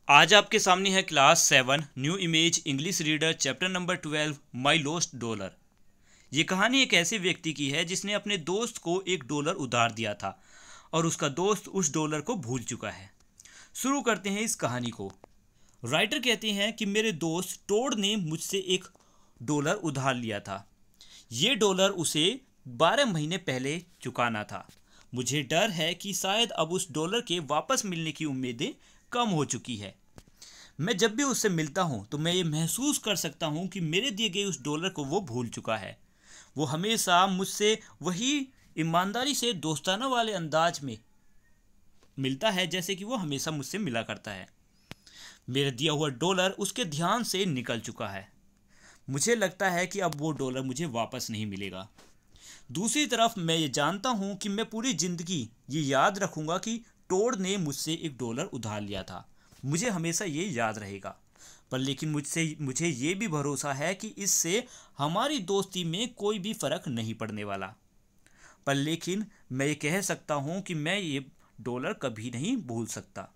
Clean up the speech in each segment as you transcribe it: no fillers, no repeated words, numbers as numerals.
आज आपके सामने है class 7 new image English reader chapter number 12 माई लॉस्ट डॉलर। ये कहानी एक ऐसे व्यक्ति की है जिसने अपने दोस्त को $1 उधार दिया था और उसका दोस्त उस डॉलर को भूल चुका है। शुरू करते हैं इस कहानी को। राइटर कहते हैं कि मेरे दोस्त टोड ने मुझसे $1 उधार लिया था। ये डॉलर उसे 12 महीने पहले चुकाना था। मुझे डर है कि शायद अब उस डॉलर के वापस मिलने की उम्मीदें कम हो चुकी है। मैं जब भी उससे मिलता हूँ तो मैं ये महसूस कर सकता हूँ कि मेरे दिए गए उस डॉलर को वो भूल चुका है। वो हमेशा मुझसे वही ईमानदारी से दोस्ताना वाले अंदाज में मिलता है जैसे कि वो हमेशा मुझसे मिला करता है। मेरा दिया हुआ डॉलर उसके ध्यान से निकल चुका है। मुझे लगता है कि अब वो डॉलर मुझे वापस नहीं मिलेगा। दूसरी तरफ मैं ये जानता हूँ कि मैं पूरी ज़िंदगी ये याद रखूँगा कि टोड ने मुझसे $1 उधार लिया था। मुझे हमेशा ये याद रहेगा। पर लेकिन मुझे ये भी भरोसा है कि इससे हमारी दोस्ती में कोई भी फ़र्क नहीं पड़ने वाला। पर लेकिन मैं ये कह सकता हूँ कि मैं ये डॉलर कभी नहीं भूल सकता।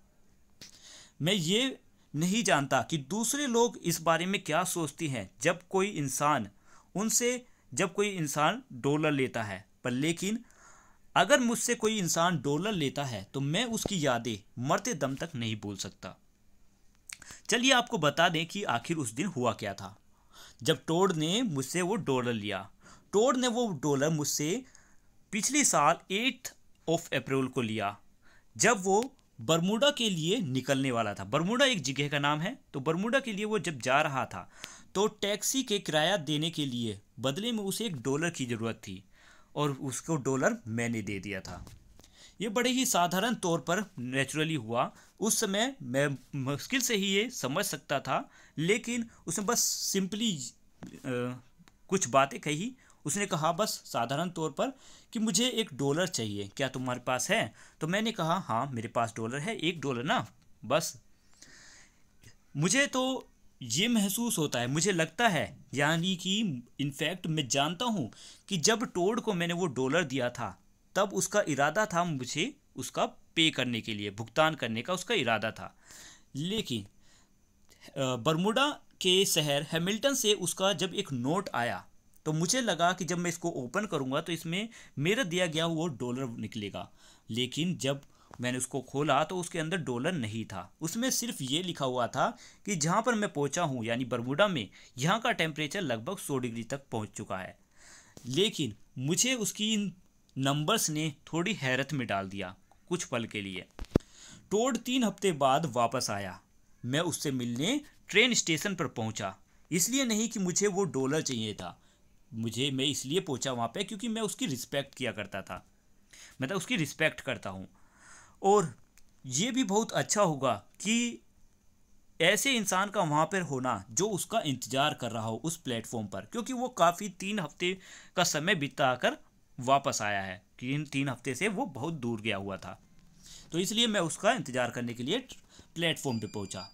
मैं ये नहीं जानता कि दूसरे लोग इस बारे में क्या सोचती हैं जब कोई इंसान डॉलर लेता है। पर लेकिन अगर मुझसे कोई इंसान डॉलर लेता है तो मैं उसकी यादें मरते दम तक नहीं भूल सकता। चलिए आपको बता दें कि आखिर उस दिन हुआ क्या था जब टोड ने मुझसे वो डॉलर लिया। टोड ने वो डॉलर मुझसे पिछले साल 8 अप्रैल को लिया जब वो बरमूडा के लिए निकलने वाला था। बरमूडा एक जगह का नाम है। तो बरमूडा के लिए वो जब जा रहा था तो टैक्सी के किराया देने के लिए बदले में उसे $1 की ज़रूरत थी और उसको डॉलर मैंने दे दिया था। ये बड़े ही साधारण तौर पर नेचुरली हुआ। उस समय मैं मुश्किल से ही ये समझ सकता था, लेकिन उसने बस सिंपली कुछ बातें कही। उसने कहा बस साधारण तौर पर कि मुझे $1 चाहिए, क्या तुम्हारे पास है? तो मैंने कहा हाँ मेरे पास डॉलर है, $1 ना बस। मुझे तो ये महसूस होता है, मुझे लगता है, यानी कि इनफैक्ट मैं जानता हूँ कि जब टोड को मैंने वो डॉलर दिया था तब उसका इरादा था मुझे उसका पे करने के लिए, भुगतान करने का उसका इरादा था। लेकिन बरमूडा के शहर हैमिल्टन से उसका जब एक नोट आया तो मुझे लगा कि जब मैं इसको ओपन करूँगा तो इसमें मेरा दिया गया वो डॉलर निकलेगा। लेकिन जब मैंने उसको खोला तो उसके अंदर डॉलर नहीं था। उसमें सिर्फ ये लिखा हुआ था कि जहाँ पर मैं पहुँचा हूँ यानी बरमूडा में, यहाँ का टेम्परेचर लगभग 100 डिग्री तक पहुँच चुका है। लेकिन मुझे उसकी इन नंबर्स ने थोड़ी हैरत में डाल दिया कुछ पल के लिए। टोड 3 हफ्ते बाद वापस आया। मैं उससे मिलने ट्रेन स्टेशन पर पहुँचा। इसलिए नहीं कि मुझे वो डॉलर चाहिए था, मैं इसलिए पहुँचा वहाँ पे क्योंकि मैं उसकी रिस्पेक्ट किया करता था, मतलब उसकी रिस्पेक्ट करता हूँ। और ये भी बहुत अच्छा होगा कि ऐसे इंसान का वहाँ पर होना जो उसका इंतज़ार कर रहा हो उस प्लेटफॉर्म पर, क्योंकि वो काफ़ी 3 हफ्ते का समय बिताकर वापस आया है कि इन 3 हफ्ते से वो बहुत दूर गया हुआ था। तो इसलिए मैं उसका इंतज़ार करने के लिए प्लेटफॉर्म पे पहुँचा।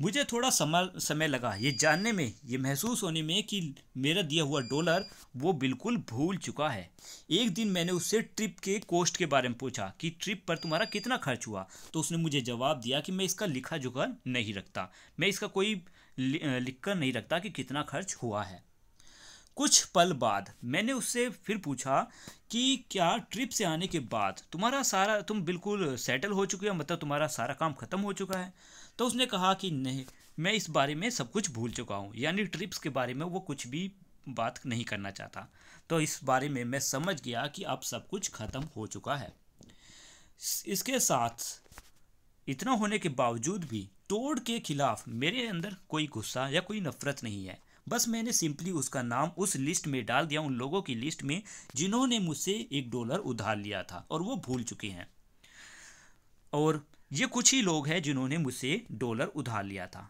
मुझे थोड़ा समय लगा ये जानने में, ये महसूस होने में कि मेरा दिया हुआ डॉलर वो बिल्कुल भूल चुका है। एक दिन मैंने उससे ट्रिप के कॉस्ट के बारे में पूछा कि ट्रिप पर तुम्हारा कितना खर्च हुआ। तो उसने मुझे जवाब दिया कि मैं इसका लिखा जोखा नहीं रखता, मैं इसका कोई लिख कर नहीं रखता कि कितना खर्च हुआ है। कुछ पल बाद मैंने उससे फिर पूछा कि क्या ट्रिप से आने के बाद तुम बिल्कुल सेटल हो चुके हो, मतलब तुम्हारा सारा काम ख़त्म हो चुका है? तो उसने कहा कि नहीं, मैं इस बारे में सब कुछ भूल चुका हूँ, यानी ट्रिप्स के बारे में वो कुछ भी बात नहीं करना चाहता। तो इस बारे में मैं समझ गया कि अब सब कुछ ख़त्म हो चुका है। इसके साथ इतना होने के बावजूद भी टोड के खिलाफ मेरे अंदर कोई गुस्सा या कोई नफरत नहीं है। बस मैंने सिंपली उसका नाम उस लिस्ट में डाल दिया, उन लोगों की लिस्ट में जिन्होंने मुझसे $1 उधार लिया था और वो भूल चुके हैं। और ये कुछ ही लोग हैं जिन्होंने मुझसे डॉलर उधार लिया था।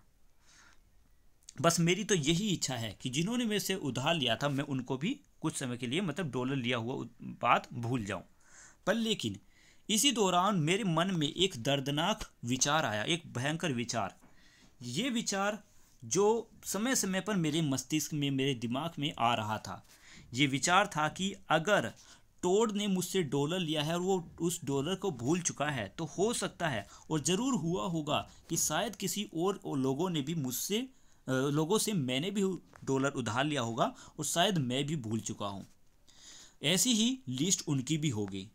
बस मेरी तो यही इच्छा है कि जिन्होंने मेरे से उधार लिया था मैं उनको भी कुछ समय के लिए, मतलब डॉलर लिया हुआ बात भूल जाऊं। पर लेकिन इसी दौरान मेरे मन में एक दर्दनाक विचार आया, एक भयंकर विचार। ये विचार जो समय समय पर मेरे मस्तिष्क में, मेरे दिमाग में आ रहा था, ये विचार था कि अगर टोड ने मुझसे डॉलर लिया है और वो उस डॉलर को भूल चुका है, तो हो सकता है और ज़रूर हुआ होगा कि शायद किसी और लोगों ने भी मुझसे लोगों से मैंने भी डॉलर उधार लिया होगा और शायद मैं भी भूल चुका हूँ। ऐसी ही लिस्ट उनकी भी होगी।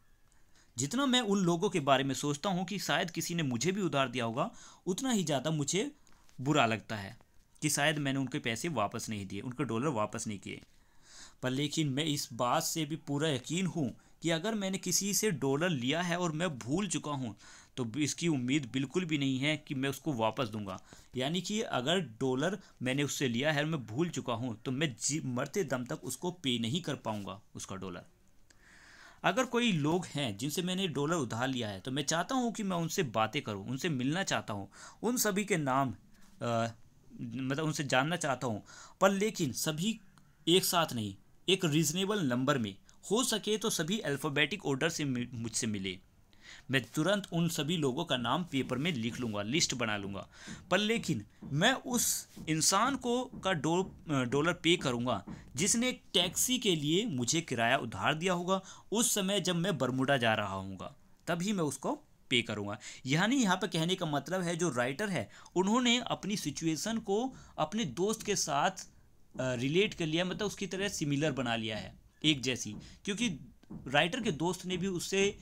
जितना मैं उन लोगों के बारे में सोचता हूँ कि शायद किसी ने मुझे भी उधार दिया होगा, उतना ही ज़्यादा मुझे बुरा लगता है कि शायद मैंने उनके पैसे वापस नहीं दिए, उनके डॉलर वापस नहीं किए। पर लेकिन मैं इस बात से भी पूरा यकीन हूँ कि अगर मैंने किसी से डॉलर लिया है और मैं भूल चुका हूँ, तो इसकी उम्मीद बिल्कुल भी नहीं है कि मैं उसको वापस दूंगा। यानी कि अगर डॉलर मैंने उससे लिया है और मैं भूल चुका हूँ, तो मैं मरते दम तक उसको पे नहीं कर पाऊंगा उसका डॉलर। अगर कोई लोग हैं जिनसे मैंने डॉलर उधार लिया है, तो मैं चाहता हूँ कि मैं उनसे बातें करूँ, उनसे मिलना चाहता हूँ, उन सभी के नाम मतलब उनसे जानना चाहता हूँ, पर लेकिन सभी एक साथ नहीं, एक रीज़नेबल नंबर में। हो सके तो सभी अल्फ़ाबेटिक ऑर्डर से मुझसे मिले। मैं तुरंत उन सभी लोगों का नाम पेपर में लिख लूँगा, लिस्ट बना लूँगा। पर लेकिन मैं उस इंसान को का डॉलर पे करूँगा जिसने टैक्सी के लिए मुझे किराया उधार दिया होगा उस समय जब मैं बरमूडा जा रहा हूँगा, तभी मैं उसको पे करूँगा। यानी यहाँ पर कहने का मतलब है, जो राइटर है उन्होंने अपनी सिचुएशन को अपने दोस्त के साथ रिलेट कर लिया, मतलब उसकी तरह सिमिलर बना लिया है, एक जैसी। क्योंकि राइटर के दोस्त ने भी उससे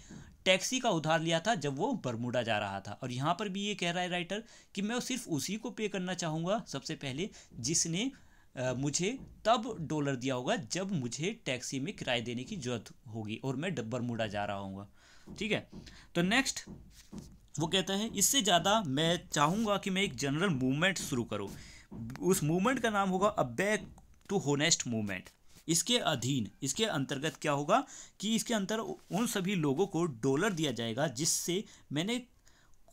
टैक्सी का उधार लिया था जब वो बरमूडा जा रहा था, और यहाँ पर भी ये कह रहा है राइटर कि मैं सिर्फ उसी को पे करना चाहूँगा सबसे पहले जिसने मुझे तब डॉलर दिया होगा जब मुझे टैक्सी में किराए देने की ज़रूरत होगी और मैं बरमूडा जा रहा हूँगा। ठीक है, तो नेक्स्ट वो कहता है, इससे ज़्यादा मैं चाहूँगा कि मैं एक जनरल मूवमेंट शुरू करूँ। उस मूवमेंट का नाम होगा a back to honest movement. इसके अंतर्गत क्या होगा कि इसके अंतर उन सभी लोगों को डॉलर दिया जाएगा जिससे मैंने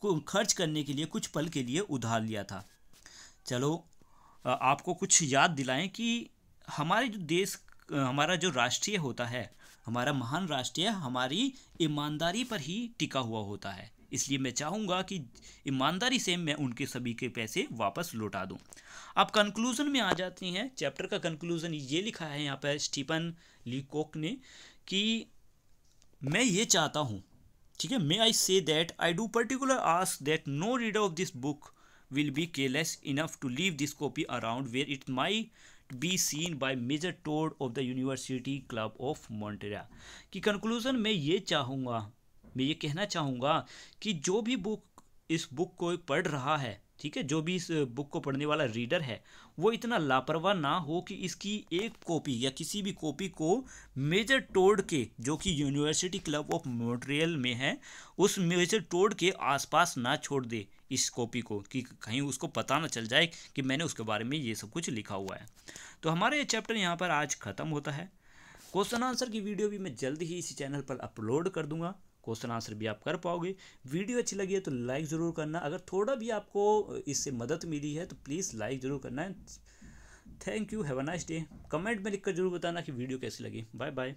खर्च करने के लिए कुछ पल के लिए उधार लिया था। चलो आपको कुछ याद दिलाएं कि हमारे जो देश, हमारा जो राष्ट्रीय होता है, हमारा महान राष्ट्रीय हमारी ईमानदारी पर ही टिका हुआ होता है। इसलिए मैं चाहूँगा कि ईमानदारी से मैं उनके सभी के पैसे वापस लौटा दूँ। अब कंक्लूज़न में आ जाती हैं। चैप्टर का कंक्लूज़न ये लिखा है यहाँ पर स्टीफन लीकॉक ने कि मैं ये चाहता हूँ, ठीक है, may I say that I do particular ask that no reader of this book will be careless enough to leave this copy around where it might be seen by Major Todd of the University Club of Montreal। कि conclusion में ये चाहूँगा, मैं ये कहना चाहूँगा कि जो भी इस बुक को पढ़ रहा है, ठीक है, जो भी इस बुक को पढ़ने वाला रीडर है, वो इतना लापरवाह ना हो कि इसकी एक कॉपी या किसी भी कॉपी को मेजर टोड के, जो कि यूनिवर्सिटी क्लब ऑफ मॉन्ट्रियल में है, उस मेजर टोड के आसपास ना छोड़ दे इस कॉपी को, कि कहीं उसको पता ना चल जाए कि मैंने उसके बारे में ये सब कुछ लिखा हुआ है। तो हमारा ये चैप्टर यहाँ पर आज ख़त्म होता है। क्वेश्चन आंसर की वीडियो भी मैं जल्द ही इसी चैनल पर अपलोड कर दूंगा, क्वेश्चन आंसर भी आप कर पाओगे। वीडियो अच्छी लगी है तो लाइक ज़रूर करना। अगर थोड़ा भी आपको इससे मदद मिली है तो प्लीज़ लाइक ज़रूर करना है। Thank you, have a nice day. Comment में लिखकर जरूर बताना कि वीडियो कैसी लगी। Bye bye.